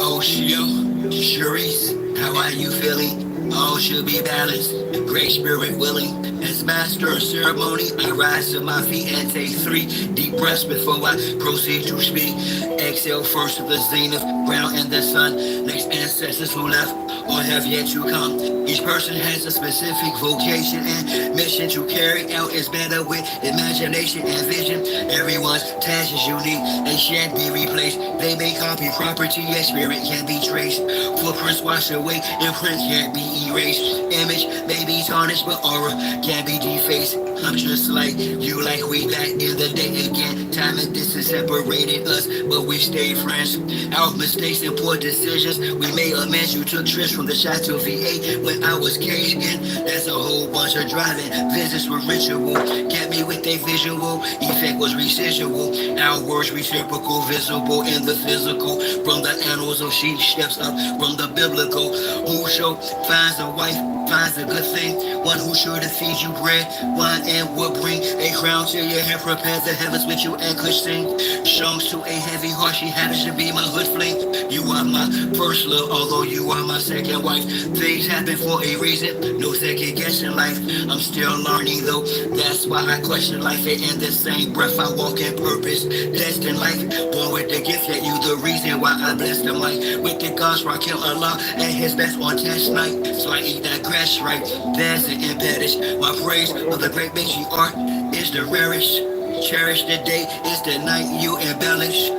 Oh, Sharice, how are you feeling? All should be balanced, great spirit willing. As master of ceremony, I rise to my feet and take 3 deep breaths before I proceed to speak. Exhale first to the zenith, ground and the sun. Next ancestors who left or have yet to come. Each person has a specific vocation and mission to carry out. Is better with imagination and vision. Everyone's task is unique and shan't be replaced. They may copy property, yet spirit can be traced. Footprints wash away, imprint can't be erased. Image may be tarnished, but aura can't be defaced. I'm just like you, like we back in the day again. Time and distance separated us, but we stayed friends. Our mistakes and poor decisions, we made amends. You took trips from the shot to VA when I was caged in. That's a whole bunch of driving. Visits were ritual, kept me with a visual. Effect was residual. Our words reciprocal, visible in the physical. From the annals of sheep, steps up from the biblical. Who show finds a wife, finds a good thing. One who sure to feed you bread, wine and would bring a crown to your head. Prepare the heavens with you and could sing. Songs to a heavy heart, she happens to be my hood fling. You are my first love, although you are my second wife. Things happen for a reason, no second guessing life. I'm still learning though, that's why I question life. And in the same breath I walk in purpose, destined life. Born with the gift, yet you the reason why I bless the mic. With the gods, I kill Allah and his best on test night. So I eat that grass right, that's the impetus. My praise of the great matriarch is the rarest. Cherish the day, it's the night you embellish.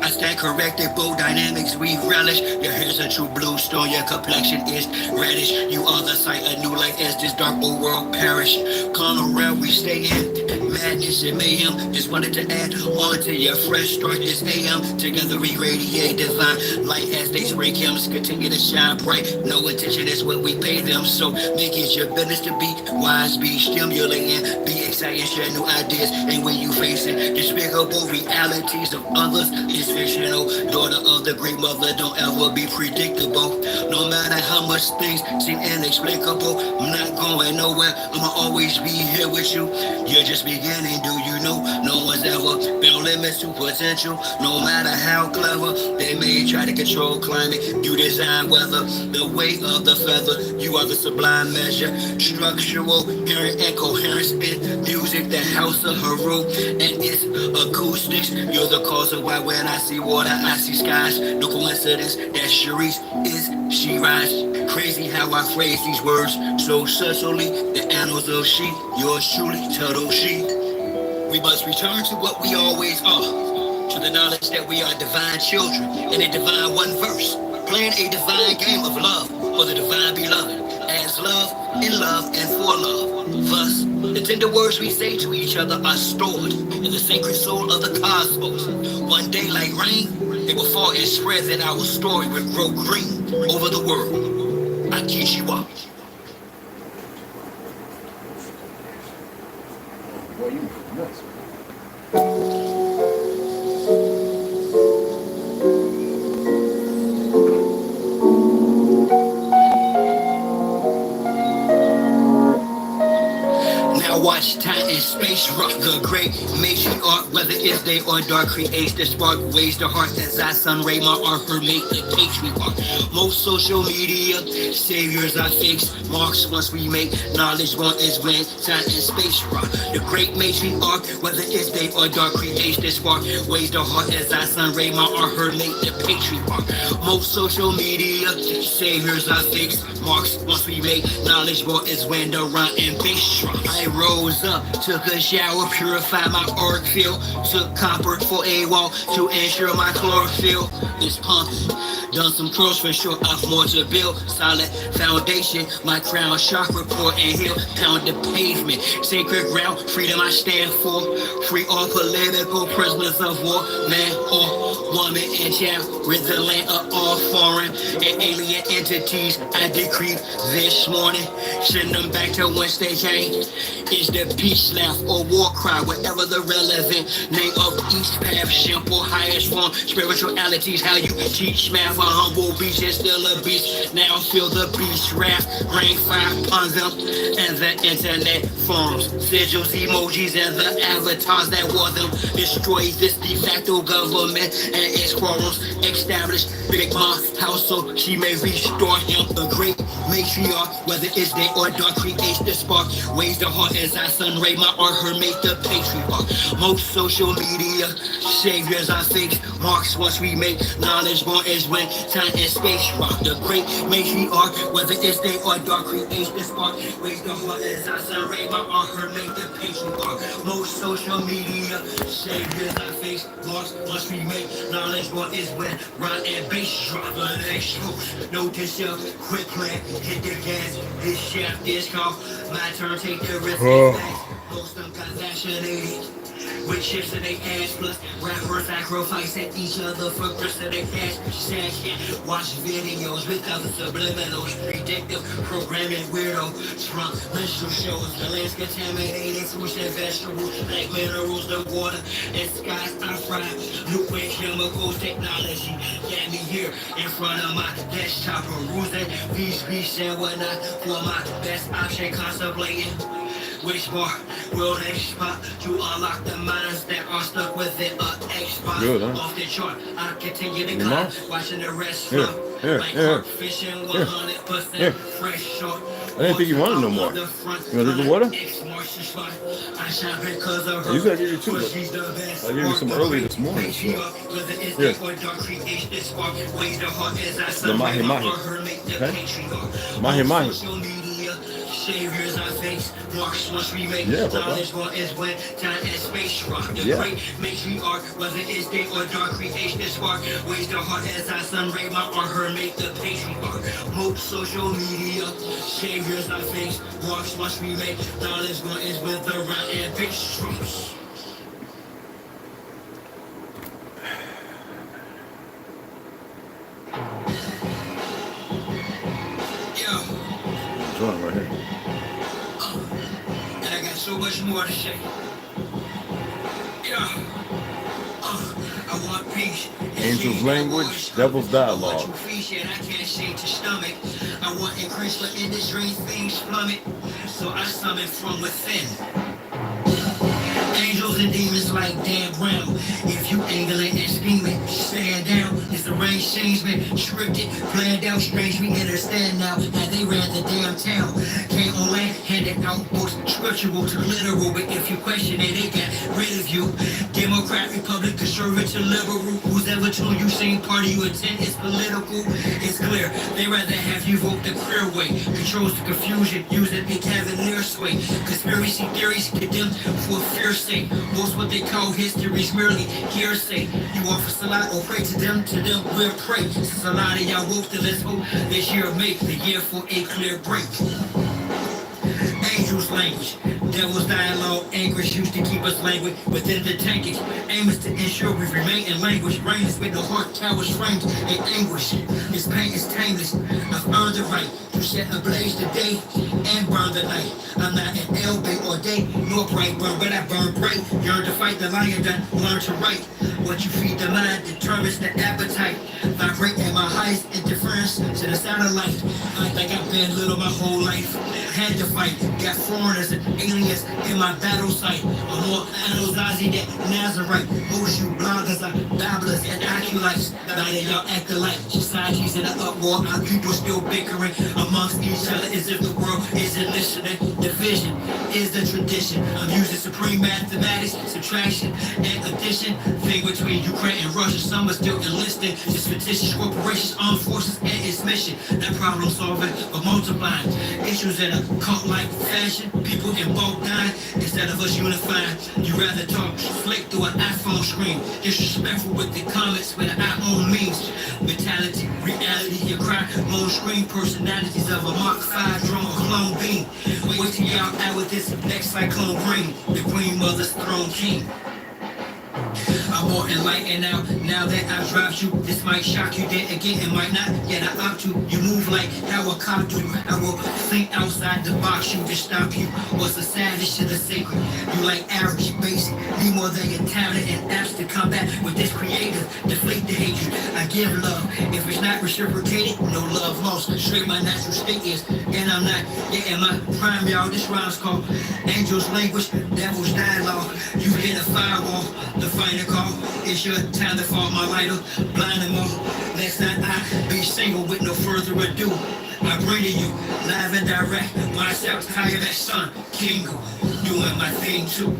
I stand corrected, bold dynamics we relish. Your hair's a true blue stone, your complexion is reddish. You are the sight of new light as this dark old world perish. Come around, we stay in madness and mayhem. Just wanted to add on to your fresh start this AM. Together we radiate divine light as they spray chems. Continue to shine bright, no intention is what we pay them. So make it your business to be wise, be stimulating, be excited, share new ideas. And when you facing despicable realities of others, it's fictional. Daughter of the great mother, don't ever be predictable. No matter how much things seem inexplicable, I'm not going nowhere, I'ma always be here with you. You're just beginning, do you know? No one's ever been limits to potential. No matter how clever, they may try to control climate. You design weather, the weight of the feather. You are the sublime measure, structural, hearing and coherence in music, the house of Heru and its acoustics. You're the cause of why when I see water, I see skies. No coincidence that Sharice is she rise. Crazy how I phrase these words so subtly. The annals of sheep, yours truly, turtle sheep. We must return to what we always are, to the knowledge that we are divine children in a divine one verse, playing a divine game of love for the divine beloved, as love, in love, and for love. Thus, the tender words we say to each other are stored in the sacred soul of the cosmos. One day, like rain, they will fall and spread, that our story will grow green over the world. I teach you up. Boy, you nuts. Watch time and space rock the great matriarch, whether it's day or dark, creates the spark, ways the heart as I sun ray my art, her make the patriarch. Most social media saviors are fakes, marks once we make knowledge one is when time and space rock. The great matriarch, whether it's day or dark, creates the spark, ways the heart as I sun ray my art, her make the patriarch. Most social media saviors are fakes, marks once we make knowledge one is when the run and bass drop. I rose up, took a shower, purified my auric field, took copper for a wall to ensure my chlorophyll is pumping. Done some curls for sure, I've more to build. Solid foundation, my crown chakra core and heal. Pound the pavement, sacred ground, freedom I stand for. Free all political prisoners of war, man or woman and child. Rid the land of all foreign and alien entities. I decree this morning, send them back to whence they came. Is the peace laugh or war cry, whatever the relevant name of each path, simple, highest form, spiritualities, how you teach math, a humble beast is still a beast, now feel the beast wrath, rain fire upon them, and the internet forms, sigils, emojis, and the avatars that wore them. Destroy this de facto government and its quarrels. Establish Big Mom's house so she may restore him. The great matriarch, whether it's day or dark, creates the spark. Ways the heart as I sun ray my art, her make the patriarch. Most social media saviors are fake. Marks once we make knowledge born is when time and space rock. The great matriarch, whether it's day or dark, creates the spark. Ways the heart as I sun ray my art, her make the patriarch. Most social media saviors are fake. Marks once we make knowledge born is when rhyme and bass drop. The next host, note yourself, quick clap, hit the gas. This shaft is called my turn, take the risk. Most of them got vaccinated with chips in their ass, plus rappers sacrificing each other for grist in their cash. Watch videos with other subliminals, predictive programming, weirdo Trump menstrual shows. The land's contaminated, fruits and vegetables, like minerals, the water and skies are fried. Nuclear chemicals, technology got me here in front of my desktop, perusing these beats and whatnot for my best option, contemplating which bar will they spot to unlock the minds that are stuck within an Xbox. Good, huh? Off the chart, I continue to climb, watching the rest flow. Like carp fishing, 100% fresh short. I didn't think you wanted no more. You want to drink the water? You gotta get your two. I gave you some early this morning. So. Yeah. The mahi mahi. Okay? Mahi mahi. Saviors I face, marks once we make knowledge born is when time and space rock. The great matriarch, whether it's day or dark, creation is spark. Ways the heart as I sun ray my art, her make the patriarch. Most social media saviors I face, marks once we make knowledge born is when the rhyme and bass drops. Joint right here. And I got so much more to say. I want peace. Angel's language, devil's dialogue. I can't shake to stomach. I want increase, but in this dream things plummet. So I summon from within. Angels and demons like Dan Brown. If you angling and scheming, stand down. It's arranged changement, scripted, planned out, strange. We understand now how they ran the damn town. Came on land, handed out books, scriptural to literal. But if you question it, they got rid of you. Democrat, Republic, conservative, liberal. Who's ever told you same party you attend is political? It's clear. They rather have you vote the clear way. Controls the confusion, using the cavalier sway. Conspiracy theories condemned for fear's sake. Most what they call history is merely hearsay. You offer salat or pray to them we'll pray. Since a lot of y'all woke to let's hope this year make the year for a clear break. Angel's language, devil's dialogue, anguish used to keep us languid within the tankage. Aim is to ensure we remain in language, brainless with the heart towers framed in anguish. This pain is tameless. I've earned the right to set ablaze the day and burn the night. I'm not an L-Bay or day, nor bright burn, but I burn bright. Yearn to fight the lion, done learn to write. What you feed the mind determines the appetite. Vibrate at my highest interference to the satellite. I think I've been little my whole life. Had to fight, got foreigners and aliens in my battle site. I'm more Anazazi than Nazarite. Most you bloggers are babblers and acolytes. Now that y'all act alike. Society's in an uproar. Our people still bickering amongst each other as if the world isn't listening. Division is the tradition. I'm using supreme mathematics, subtraction and addition. Thing between Ukraine and Russia, some are still enlisted. Just fictitious corporations, armed forces, and its mission. Not problem solving, but multiplying. Issues in a cult-like fashion. People in bulk dying instead of us unifying. You rather talk slick through an iPhone screen. Disrespectful with the comments with our own memes. Mentality, reality, you cry. Moan screen personalities of a Mark 5 drone or clone beam. Wait till y'all out with this next cyclone ring. The Green Mother's throne king. I'm more enlightened now that I've dropped you. This might shock you, then again it might not. Yet I opt to. You move like how a cop do. I will think outside the box, you to stop you. What's a savage to the sacred? You like average, basic. Need more than your talent and apps to combat with this creative. Deflate the hatred. I give love. If it's not reciprocated, no love lost. Straight my natural state is, and I'm not. Yeah, in my prime, y'all. This rhyme's called Angel's Language, Devil's Dialogue. You hit a firewall, the final call. It's your time to fall, my lighter. Blind them all. Let's not I be single with no further ado. I bring to you, live and direct, myself higher than sun, Kingo, doing my thing too.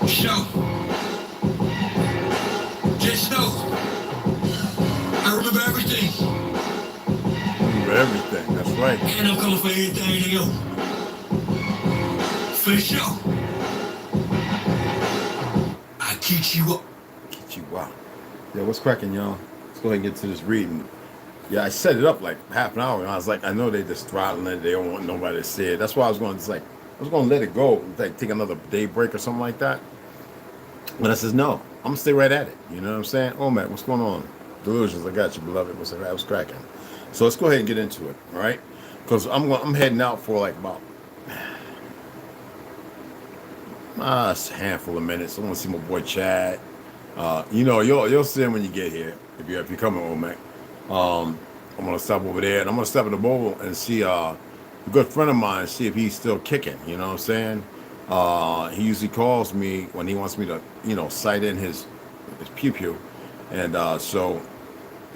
Show. Just know, I remember everything. Remember everything, that's right. And I'm coming for everything to you. For sure. I keep you up. Keep you up. Yeah, what's cracking, y'all? Let's go ahead and get to this reading. Yeah, I set it up like half an hour, and I was like, I know they just throttling it. They don't want nobody to see it. That's why I was going to let it go, like take another day break or something like that. But I says, no, I'm going to stay right at it. You know what I'm saying? Oh, man, what's going on? Delusions, I got you, beloved. What's cracking? So let's go ahead and get into it, all right? Because I'm heading out for like about a handful of minutes. I want to see my boy Chad. You know, you'll see him when you get here if you're coming, old man. I'm gonna stop over there, and I'm gonna stop at the bowl and see a good friend of mine, see if he's still kicking. You know what I'm saying? He usually calls me when he wants me to, sight in his pew pew, and so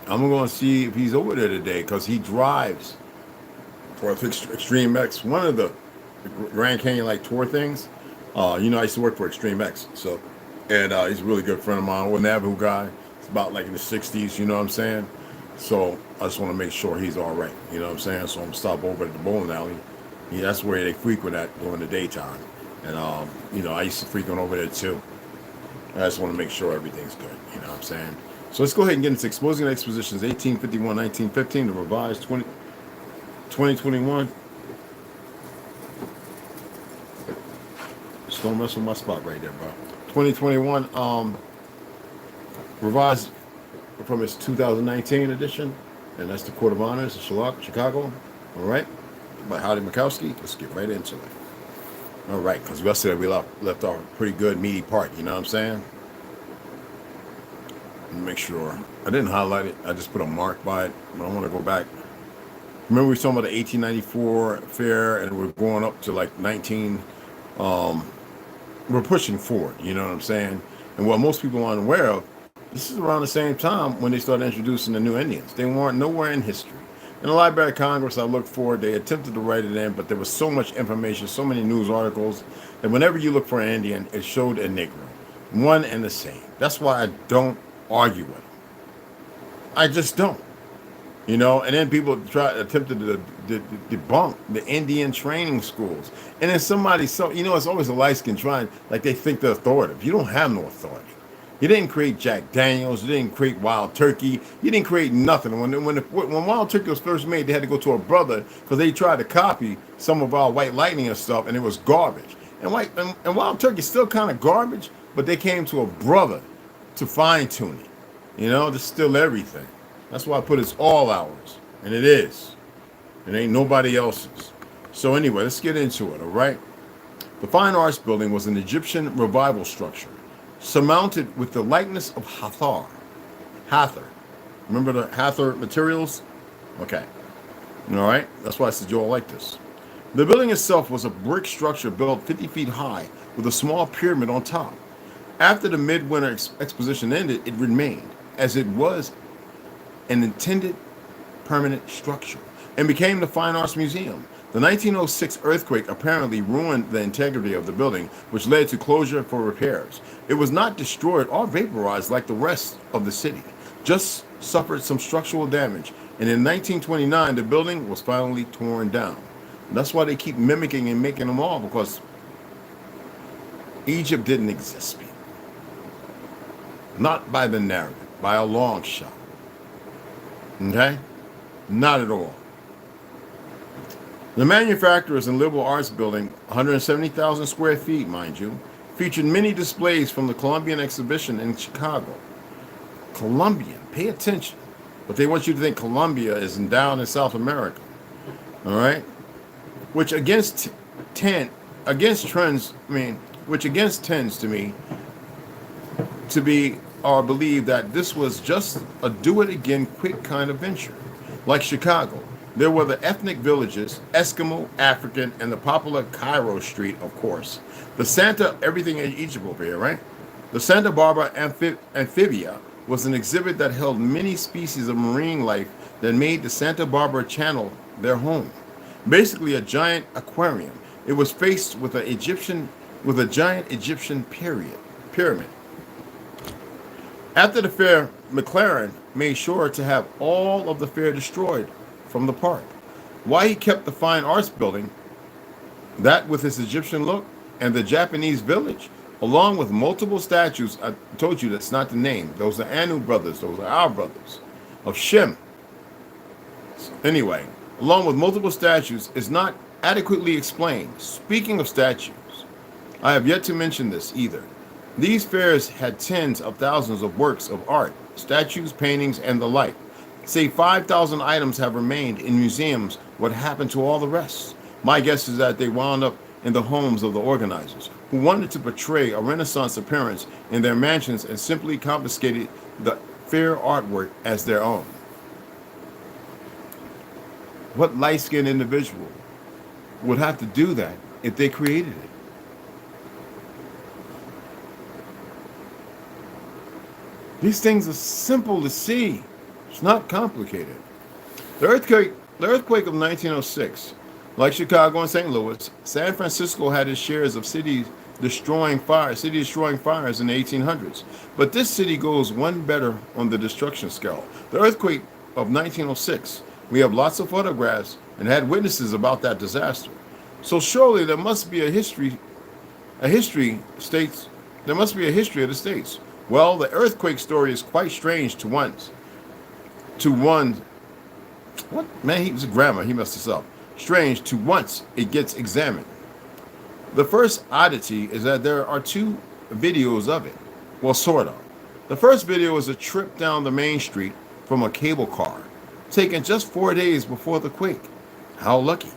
I'm going to see if he's over there today because he drives for Extreme X, one of the Grand Canyon like tour things. I used to work for Extreme X, so. And he's a really good friend of mine, a Navajo guy. It's about like in the 60s, you know what I'm saying? So I just want to make sure he's all right, you know what I'm saying? So I'm going to stop over at the bowling alley. Yeah, that's where they frequent at during the daytime. And, I used to frequent over there too. I just want to make sure everything's good, you know what I'm saying? So let's go ahead and get into Exposing Expositions 1851-1915, the revised 2021. Just don't mess with my spot right there, bro. 2021 revised from its 2019 edition, and that's the Court of Honors of Chicago. All right, by Howdy Mikowski. Let's get right into it. All right, because yesterday we left off a pretty good meaty part. You know what I'm saying? Let me make sure I didn't highlight it. I just put a mark by it, but I want to go back. Remember we were talking about the 1894 fair, and we're going up to like 19. We're pushing forward, you know what I'm saying? And what most people aren't aware of, this is around the same time when they started introducing the new Indians. They weren't nowhere in history. In the Library of Congress, I looked for it. They attempted to write it in, but there was so much information, so many news articles, that whenever you look for an Indian, it showed a Negro. One and the same. That's why I don't argue with them. I just don't. And then people attempted to debunk the Indian training schools. And then it's always a light skin trying, like they think they're authoritative. You don't have no authority. You didn't create Jack Daniels. You didn't create Wild Turkey. You didn't create nothing. When Wild Turkey was first made, they had to go to a brother because they tried to copy some of our White Lightning and stuff, and it was garbage. And Wild Turkey is still kind of garbage, but they came to a brother to fine tune it. To steal everything. That's why I put it's all ours, and it is. It ain't nobody else's. So anyway, let's get into it, all right? The Fine Arts Building was an Egyptian revival structure, surmounted with the likeness of Hathor. Hathor. Remember the Hathor materials? Okay. All right? That's why I said you all like this. The building itself was a brick structure built 50 feet high with a small pyramid on top. After the midwinter exposition ended, it remained, as it was an intended permanent structure, and became the Fine Arts Museum. The 1906 earthquake apparently ruined the integrity of the building, which led to closure for repairs. It was not destroyed or vaporized like the rest of the city, just suffered some structural damage. And in 1929, the building was finally torn down. And that's why they keep mimicking and making them all, because Egypt didn't exist, people. Not by the narrative, by a long shot. Okay? Not at all. The Manufacturers and Liberal Arts Building, 170,000 square feet, mind you, featured many displays from the Columbian exhibition in Chicago. Columbian, pay attention. But they want you to think Colombia is down in South America. All right? Which against tends to me to be or believe that this was just a do-it-again quick kind of venture. Like Chicago, there were the ethnic villages, Eskimo, African, and the popular Cairo Street, of course. The Santa, everything in Egypt over here, right? The Santa Barbara Amphibia was an exhibit that held many species of marine life that made the Santa Barbara Channel their home. Basically a giant aquarium. It was faced with a giant Egyptian pyramid. After the fair, McLaren made sure to have all of the fair destroyed from the park. Why he kept the fine arts building, that with its Egyptian look, and the Japanese village, along with multiple statues. I told you that's not the name. Those are Anu brothers. Those are our brothers of Shem. Anyway, along with multiple statues, is not adequately explained. Speaking of statues, I have yet to mention this either. These fairs had tens of thousands of works of art, statues, paintings, and the like. Say 5,000 items have remained in museums. What happened to all the rest? My guess is that they wound up in the homes of the organizers, who wanted to portray a Renaissance appearance in their mansions and simply confiscated the fair artwork as their own. What light-skinned individual would have to do that if they created it? These things are simple to see. It's not complicated. The earthquake of 1906, like Chicago and St. Louis, San Francisco had its shares of city-destroying fires in the 1800s. But this city goes one better on the destruction scale. The earthquake of 1906, we have lots of photographs and had witnesses about that disaster. So surely there must be a history of the states. Well, the earthquake story is quite strange to one. What? Man, he was a grammar. He messed this up. Strange to once it gets examined. The first oddity is that there are two videos of it. Well, sort of. The first video is a trip down the main street from a cable car, taken just 4 days before the quake. How lucky.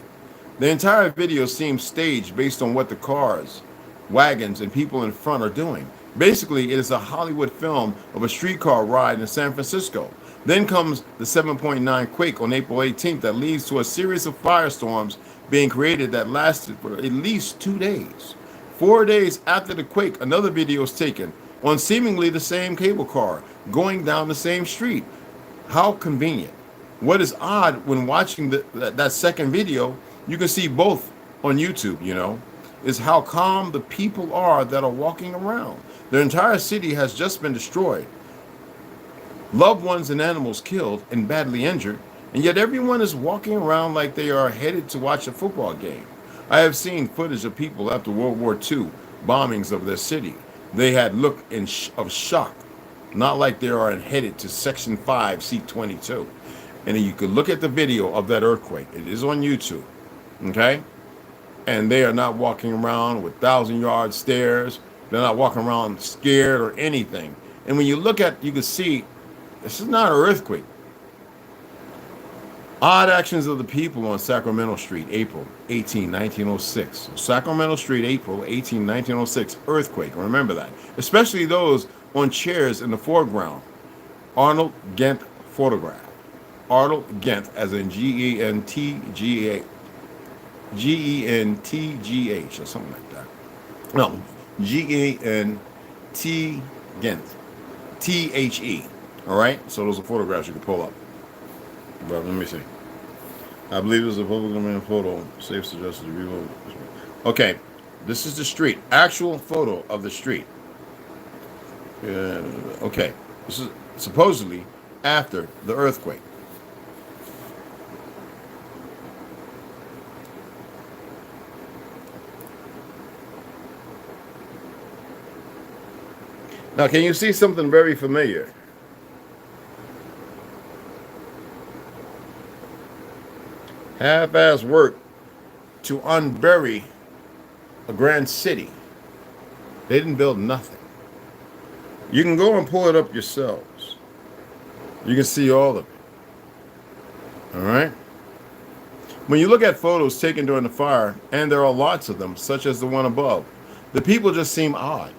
The entire video seems staged based on what the cars, wagons, and people in front are doing. Basically, it is a Hollywood film of a streetcar ride in San Francisco. Then comes the 7.9 quake on April 18th that leads to a series of firestorms being created that lasted for at least 2 days. 4 days after the quake, another video is taken on seemingly the same cable car going down the same street. How convenient. What is odd when watching that second video, you can see both on YouTube, is how calm the people are that are walking around. Their entire city has just been destroyed. Loved ones and animals killed and badly injured, and yet everyone is walking around like they are headed to watch a football game. I have seen footage of people after World War II bombings of their city. They had look of shock, not like they are headed to Section 5, Seat 22. And you could look at the video of that earthquake. It is on YouTube, okay? And they are not walking around with 1,000-yard stares. They're not walking around scared or anything. And when you look at, you can see, this is not an earthquake. Odd actions of the people on Sacramento Street, April 18, 1906. Sacramento Street, April 18, 1906, earthquake. Remember that. Especially those on chairs in the foreground. Arnold Gent photograph. Arnold Gent, as in G-E-N-T-G-A. G-E-N-T-G-H or something like that. No, G-E-N-T Gent. T-H-E. All right? So those are photographs you can pull up. But let me see. I believe it's a public domain photo. Safe suggested review. Okay. This is the street. Actual photo of the street. Okay. This is supposedly after the earthquake. Now, can you see something very familiar? Half-ass work to unbury a grand city. They didn't build nothing. You can go and pull it up yourselves. You can see all of it. All right? When you look at photos taken during the fire, and there are lots of them, such as the one above, the people just seem odd.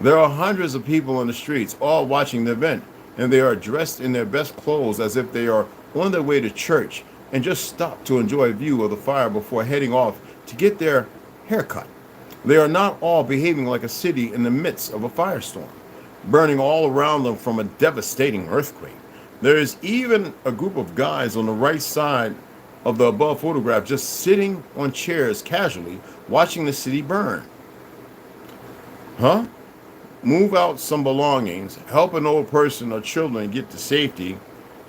There are hundreds of people on the streets, all watching the event, and they are dressed in their best clothes as if they are on their way to church and just stop to enjoy a view of the fire before heading off to get their haircut. They are not all behaving like a city in the midst of a firestorm, burning all around them from a devastating earthquake. There is even a group of guys on the right side of the above photograph just sitting on chairs casually watching the city burn. Huh? Move out some belongings, help an old person or children get to safety.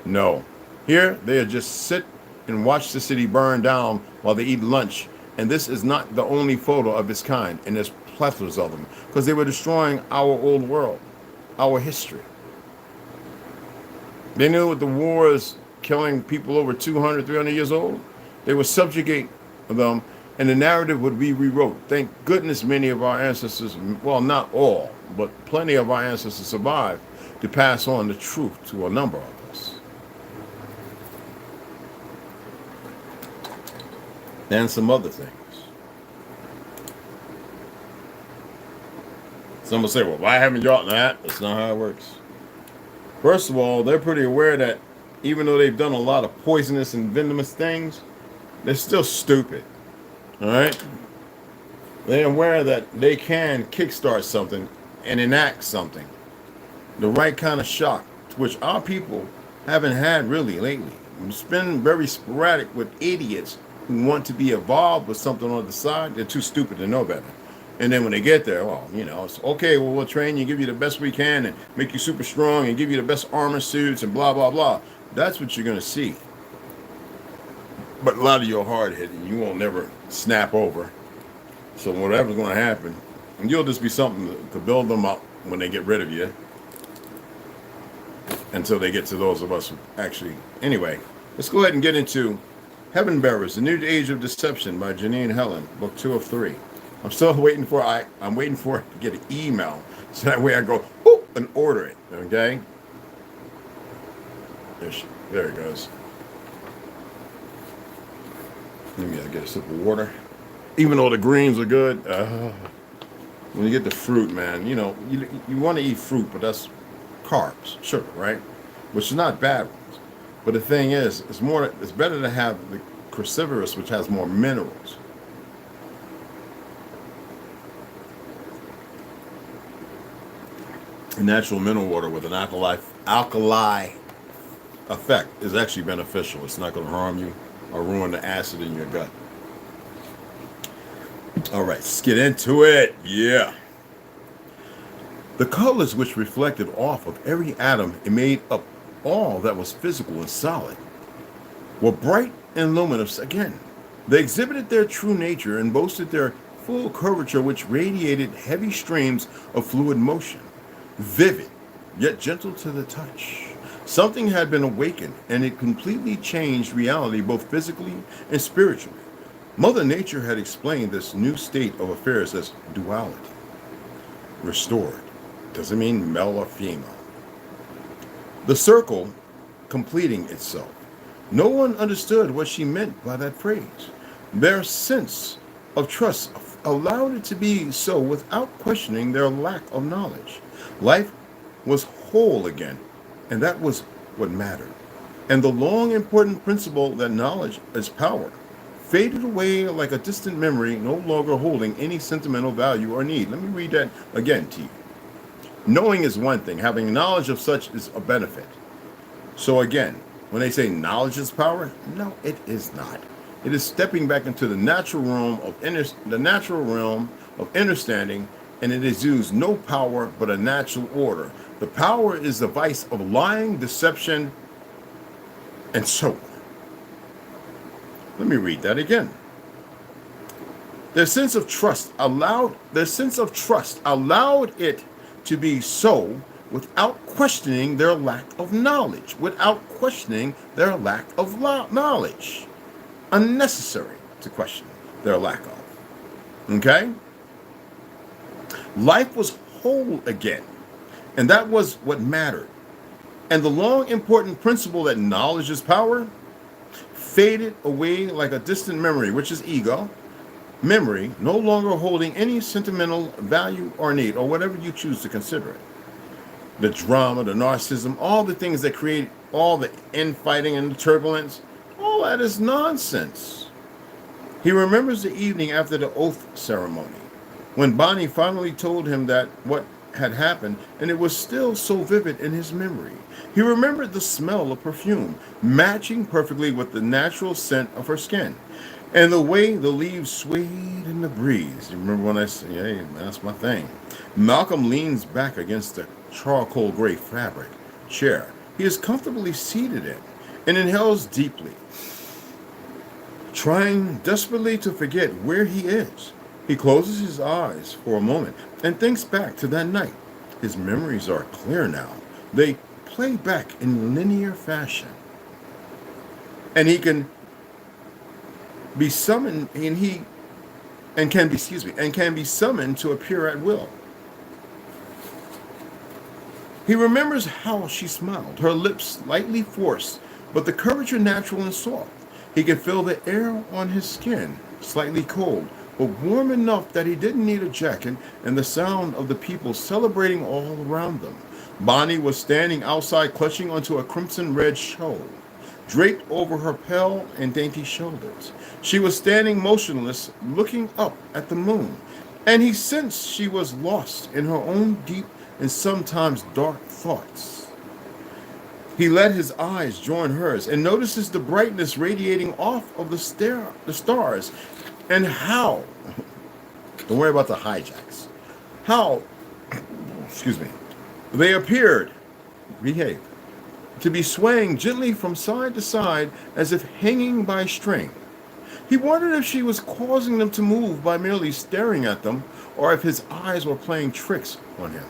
No. Here, they just sit and watch the city burn down while they eat lunch. And this is not the only photo of its kind, and there's plethoras of them, because they were destroying our old world, our history. They knew with the wars killing people over 200, 300 years old, they would subjugate them, and the narrative would be rewrote. Thank goodness many of our ancestors, well, not all, but plenty of our ancestors survived to pass on the truth to a number of us. And some other things. Some will say, well, why haven't y'all? That's not how it works. First of all, they're pretty aware that even though they've done a lot of poisonous and venomous things, they're still stupid. All right? They're aware that they can kickstart something and enact something. The right kind of shock, which our people haven't had really lately. It's been very sporadic with idiots who want to be involved with something on the side. They're too stupid to know better. And then when they get there, well, you know, it's okay, well, we'll train you, give you the best we can, and make you super strong, and give you the best armor suits, and blah, blah, blah. That's what you're going to see. But a lot of you are hard-headed. You won't never snap over. So whatever's going to happen, and you'll just be something to build them up when they get rid of you, until they get to those of us who actually... Anyway, let's go ahead and get into Heaven Bearers, The New Age of Deception by Janine Helen, book 2 of 3. I'm still waiting for I'm waiting for it to get an email, so that way I go and order it. Okay. There it goes. Let me get a sip of water. Even though the greens are good, when you get the fruit, man, you know you want to eat fruit, but that's carbs, sugar, right? Which is not bad ones. But the thing is, it's better to have the cruciferous, which has more minerals. Natural mineral water with an alkali effect is actually beneficial. It's not going to harm you or ruin the acid in your gut. All right, let's get into it. Yeah. The colors which reflected off of every atom and made up all that was physical and solid were bright and luminous again. They exhibited their true nature and boasted their full curvature, which radiated heavy streams of fluid motion. Vivid, yet gentle to the touch. Something had been awakened, and it completely changed reality both physically and spiritually. Mother Nature had explained this new state of affairs as duality. Restored. Doesn't mean male or female. The circle completing itself. No one understood what she meant by that phrase. Their sense of trust allowed it to be so without questioning their lack of knowledge. Life was whole again, and that was what mattered. And the long important principle that knowledge is power faded away like a distant memory, no longer holding any sentimental value or need. Let me read that again to you. Knowing is one thing. Having knowledge of such is a benefit. So again, when they say knowledge is power, no, it is not. It is stepping back into the natural realm of understanding, and it exudes no power but a natural order. The power is the vice of lying, deception, and so on. Let me read that again. Their sense of trust allowed it to be so without questioning their lack of knowledge. Without questioning their lack of knowledge. Unnecessary to question their lack of. Okay? Life was whole again, and that was what mattered. And the long important principle that knowledge is power faded away like a distant memory, which is ego. memory, no longer holding any sentimental value or need, or whatever you choose to consider it. The drama, the narcissism, all the things that create all the infighting and the turbulence, all that is nonsense. He remembers the evening after the oath ceremony, when Bonnie finally told him that what had happened, and it was still so vivid in his memory. He remembered the smell of perfume, matching perfectly with the natural scent of her skin, and the way the leaves swayed in the breeze. You remember when I said, hey, that's my thing. Malcolm leans back against the charcoal gray fabric chair he is comfortably seated in and inhales deeply, trying desperately to forget where he is. He closes his eyes for a moment and thinks back to that night. His memories are clear now. They play back in linear fashion. And he can be summoned and can be summoned to appear at will. He remembers how she smiled, her lips slightly forced, but the curvature natural and soft. He can feel the air on his skin, slightly cold, but warm enough that he didn't need a jacket, and the sound of the people celebrating all around them. Bonnie was standing outside clutching onto a crimson red shawl, draped over her pale and dainty shoulders. She was standing motionless, looking up at the moon, and he sensed she was lost in her own deep and sometimes dark thoughts. He let his eyes join hers and notices the brightness radiating off of the stars, and how, don't worry about the hijacks, how, they appeared, to be swaying gently from side to side as if hanging by string. He wondered if she was causing them to move by merely staring at them, or if his eyes were playing tricks on him,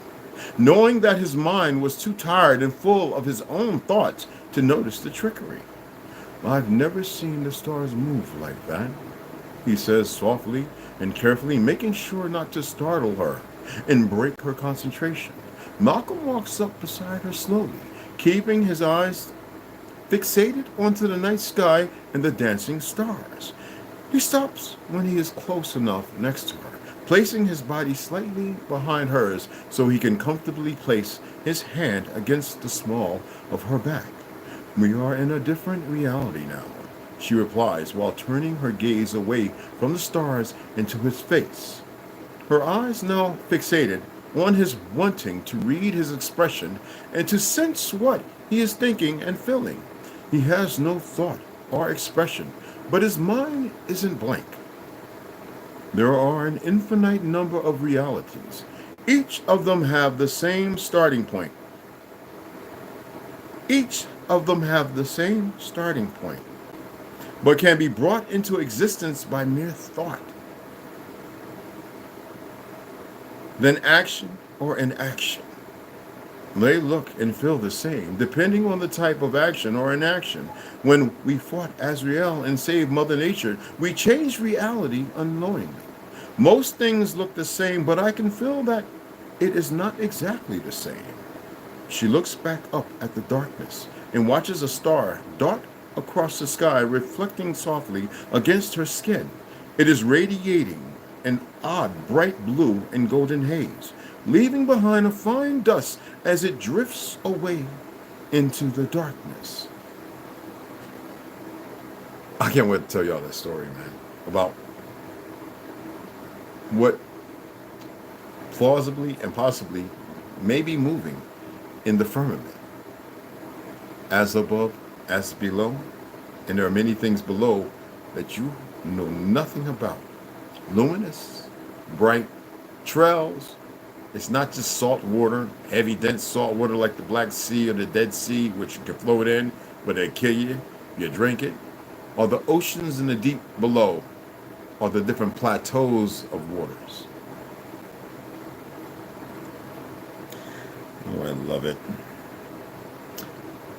knowing that his mind was too tired and full of his own thoughts to notice the trickery. I've never seen the stars move like that, he says softly and carefully, making sure not to startle her and break her concentration. Malcolm walks up beside her slowly, keeping his eyes fixated onto the night sky and the dancing stars. He stops when he is close enough next to her, placing his body slightly behind hers so he can comfortably place his hand against the small of her back. We are in a different reality now, she replies while turning her gaze away from the stars into his face. Her eyes now fixated on his, wanting to read his expression and to sense what he is thinking and feeling. He has no thought or expression, but his mind isn't blank. There are an infinite number of realities. Each of them have the same starting point. But can be brought into existence by mere thought, then action or inaction. They look and feel the same, depending on the type of action or inaction. When we fought Azrael and saved Mother Nature, we changed reality unknowingly. Most things look the same, but I can feel that it is not exactly the same. She looks back up at the darkness and watches a star dart across the sky, reflecting softly against her skin. It is radiating an odd bright blue and golden haze, leaving behind a fine dust as it drifts away into the darkness. I can't wait to tell y'all that story, man, about what plausibly and possibly may be moving in the firmament. As above, as below, and there are many things below that you know nothing about. Luminous, bright trails. It's not just salt water, heavy, dense salt water like the Black Sea or the Dead Sea, which you can float in, but they kill you, you drink it. Or the oceans in the deep below, or the different plateaus of waters. Oh, I love it.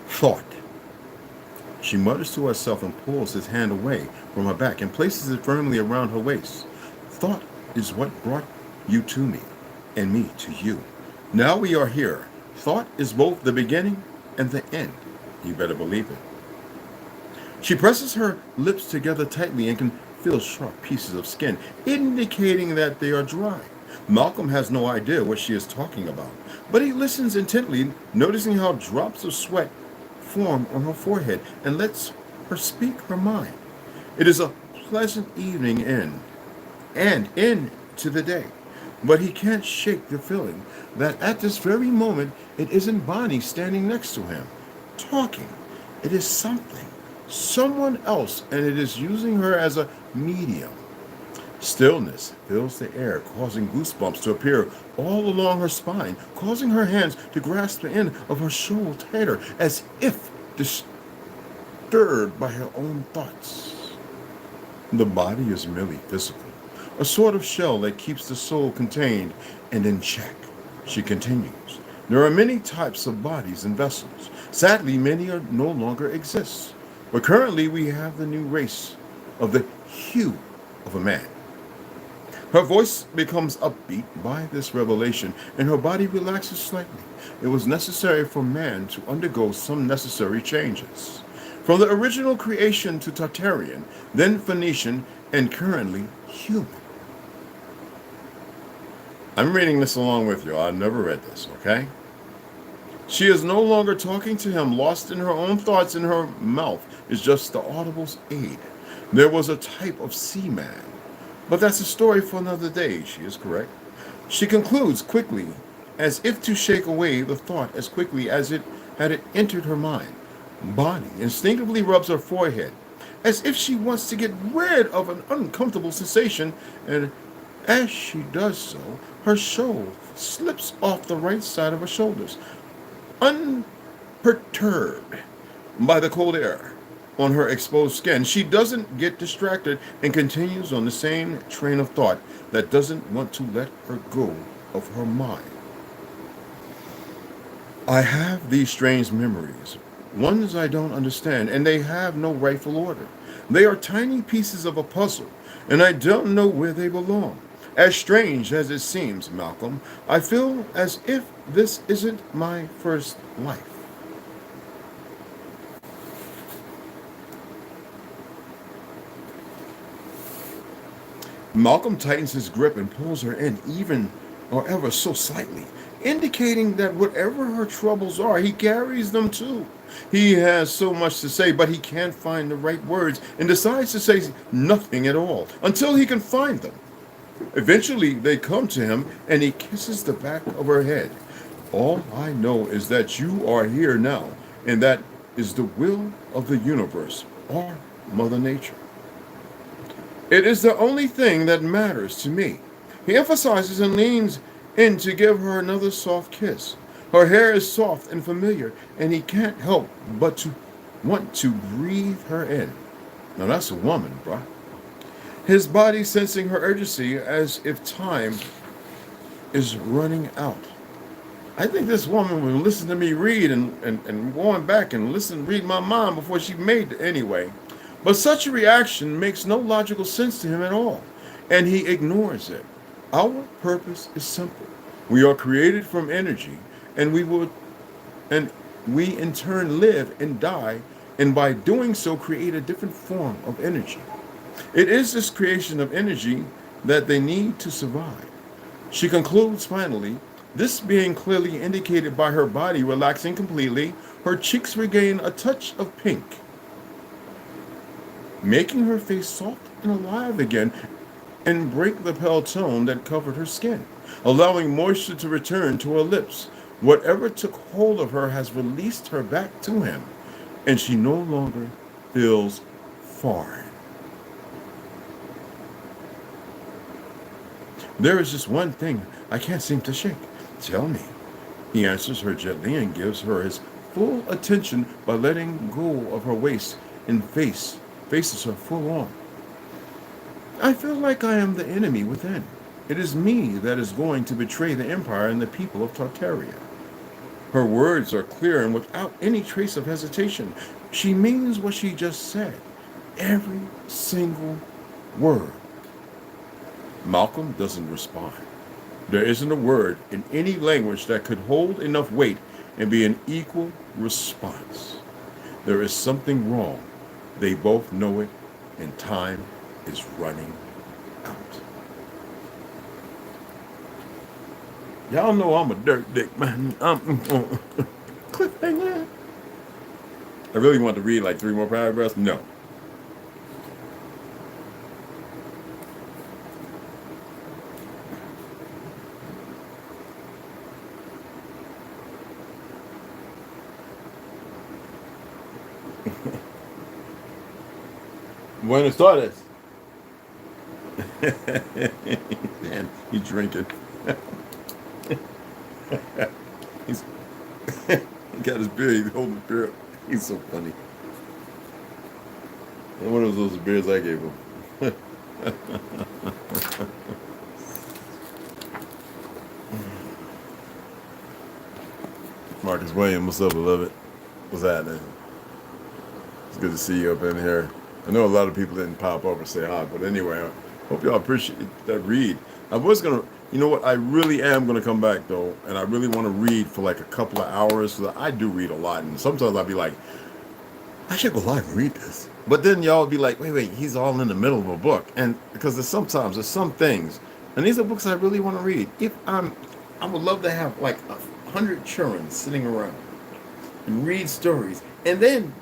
Thought. She mutters to herself and pulls his hand away from her back and places it firmly around her waist. Thought is what brought you to me, and me to you. Now we are here. Thought is both the beginning and the end. You better believe it. She presses her lips together tightly and can feels sharp pieces of skin, indicating that they are dry. Malcolm has no idea what she is talking about, but he listens intently, noticing how drops of sweat form on her forehead and lets her speak her mind. It is a pleasant evening into the day, but he can't shake the feeling that at this very moment it isn't Bonnie standing next to him, talking. It is someone else, and it is using her as a medium. Stillness fills the air, causing goosebumps to appear all along her spine, causing her hands to grasp the end of her shawl tighter, as if disturbed by her own thoughts. The body is merely physical, a sort of shell that keeps the soul contained and in check. She continues. There are many types of bodies and vessels. Sadly, many are no longer exist. But currently we have the new race of the hue of a man. Her voice becomes upbeat by this revelation, and her body relaxes slightly. It was necessary for man to undergo some necessary changes. From the original creation to Tartarian, then Phoenician, and currently human. I'm reading this along with you. I never read this, okay? She is no longer talking to him, lost in her own thoughts, and her mouth is just the audible's aid. There was a type of seaman, but that's a story for another day. She is correct. She concludes quickly, as if to shake away the thought as quickly as it had entered her mind. Bonnie instinctively rubs her forehead, as if she wants to get rid of an uncomfortable sensation, and as she does so, her shawl slips off the right side of her shoulders, unperturbed by the cold air on her exposed skin. She doesn't get distracted and continues on the same train of thought that doesn't want to let her go of her mind. I have these strange memories, ones I don't understand, and they have no rightful order. They are tiny pieces of a puzzle, and I don't know where they belong. As strange as it seems, Malcolm, I feel as if this isn't my first life. Malcolm tightens his grip and pulls her in even or ever so slightly, indicating that whatever her troubles are, he carries them too. He has so much to say, but he can't find the right words and decides to say nothing at all until he can find them. Eventually, they come to him, and he kisses the back of her head. All I know is that you are here now, and that is the will of the universe, or Mother Nature. It is the only thing that matters to me. He emphasizes and leans in to give her another soft kiss. Her hair is soft and familiar, and he can't help but to want to breathe her in. Now that's a woman, bruh. His body sensing her urgency as if time is running out. I think this woman would listen to me read and going back and read my mind before she made it anyway. But such a reaction makes no logical sense to him at all, and he ignores it. Our purpose is simple. We are created from energy, and we in turn live and die, and by doing so create a different form of energy. It is this creation of energy that they need to survive. She concludes finally, this being clearly indicated by her body relaxing completely, her cheeks regain a touch of pink, making her face soft and alive again and break the pale tone that covered her skin, allowing moisture to return to her lips. Whatever took hold of her has released her back to him, and she no longer feels foreign. There is just one thing I can't seem to shake. Tell me. He answers her gently and gives her his full attention by letting go of her waist and faces her full on. I feel like I am the enemy within. It is me that is going to betray the empire and the people of Tartaria. Her words are clear and without any trace of hesitation. She means what she just said. Every single word. Malcolm doesn't respond. There isn't a word in any language that could hold enough weight and be an equal response. There is something wrong. They both know it, and time is running out. Y'all know I'm a dirt dick, man. Cliffhanger. I really want to read like 3 more paragraphs. No. Buenos tardes. Man, he's drinking. He's he got his beer. He's holding the beer. He's so funny. And one of those beers I gave him. Marcus Williams, what's up, beloved? What's happening? It's good to see you up in here. I know a lot of people didn't pop up or say hi, but anyway, I hope y'all appreciate that read. I was gonna, you know what? I really am gonna come back though, and I really want to read for like a couple of hours. Cause I do read a lot, and sometimes I'll be like, I should go live and read this. But then y'all be like, wait, he's all in the middle of a book, and because there's some things, and these are books I really want to read. I would love to have like 100 children sitting around and read stories, and then.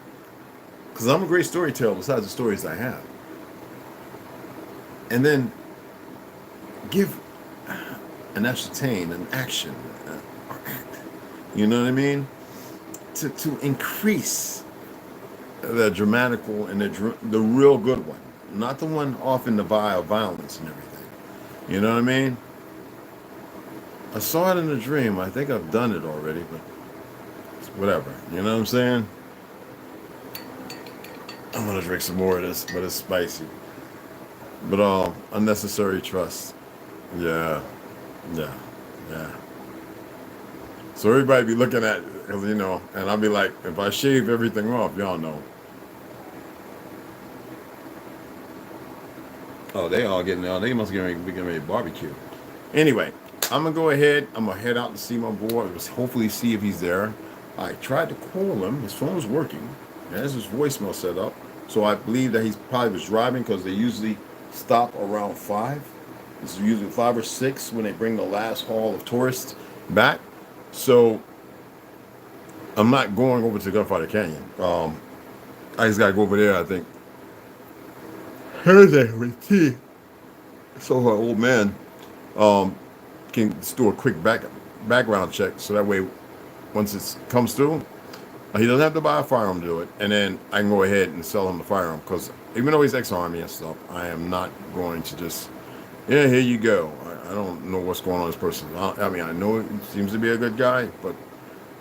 Because I'm a great storyteller besides the stories I have. And then give an ascertain, an action, or act. You know what I mean? To increase the dramatical and the real good one. Not the one off in the vile violence and everything. You know what I mean? I saw it in a dream. I think I've done it already, but whatever. You know what I'm saying? I'm gonna drink some more of this, but it's spicy. But unnecessary trust. Yeah. So everybody be looking at, cause you know, and I'll be like, if I shave everything off, y'all know. Oh, they all getting out. They must be getting ready to barbecue. Anyway, I'm gonna go ahead. I'm gonna head out to see my boy. Hopefully see if he's there. I tried to call him. His phone's working. He has his voicemail set up. So I believe that he probably was driving because they usually stop around 5. It's usually 5 or 6 when they bring the last haul of tourists back. So I'm not going over to Gunfighter Canyon. I just got to go over there, I think. Thursday with tea. So her old man can just do a quick background check. So that way, once it comes through, he doesn't have to buy a firearm to do it, and then I can go ahead and sell him the firearm. Because even though he's ex-Army and stuff, I am not going to just, yeah, here you go. I don't know what's going on with this person. I mean, I know he seems to be a good guy, but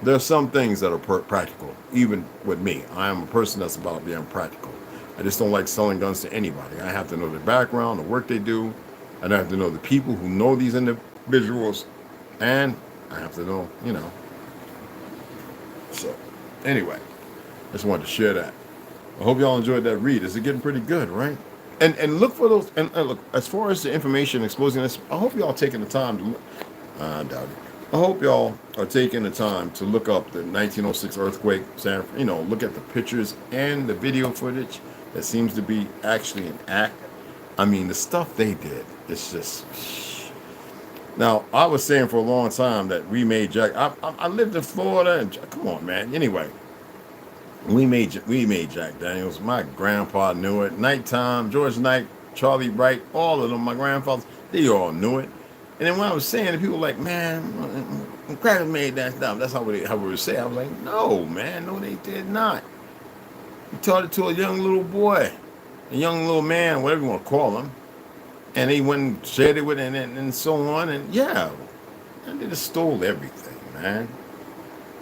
there are some things that are practical, even with me. I am a person that's about being practical. I just don't like selling guns to anybody. I have to know their background, the work they do, and I have to know the people who know these individuals, and I have to know, you know. So. Anyway, I just wanted to share that. I hope y'all enjoyed that read. Is it getting pretty good, right? And look for those. And look, as far as the information exposing this, I hope y'all taking the time to look. I doubt it. I hope y'all are taking the time to look up the 1906 earthquake. You know, look at the pictures and the video footage. That seems to be actually an act. I mean, the stuff they did. It's just. Now, I was saying for a long time that we made Jack. I lived in Florida, and come on, man. Anyway, we made Jack Daniels. My grandpa knew it. Nighttime, George Knight, Charlie Bright, all of them. My grandfathers, they all knew it. And then when I was saying it, people were like, "Man, Cracker made that stuff." That's how we would say. I was like, "No, man, no, they did not." He taught it to a young little boy, a young little man, whatever you want to call him. And he went and shared it with it and so on. And yeah, and they just stole everything, man.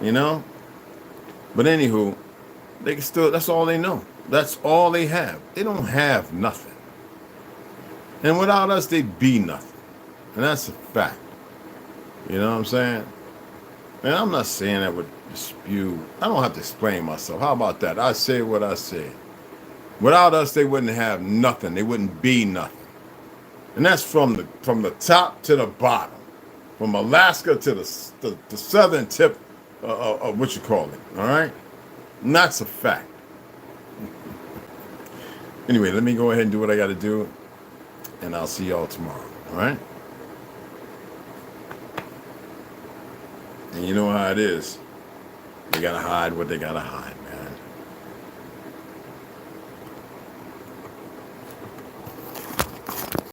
You know? But anywho, they can still, that's all they know. That's all they have. They don't have nothing. And without us, they'd be nothing. And that's a fact. You know what I'm saying? And I'm not saying that with dispute. I don't have to explain myself. How about that? I say what I say. Without us, they wouldn't have nothing. They wouldn't be nothing. And that's from the top to the bottom, from Alaska to the southern tip of what you call it. All right, and that's a fact. Anyway, let me go ahead and do what I got to do, and I'll see y'all tomorrow. All right? And you know how it is. They got to hide what they got to hide.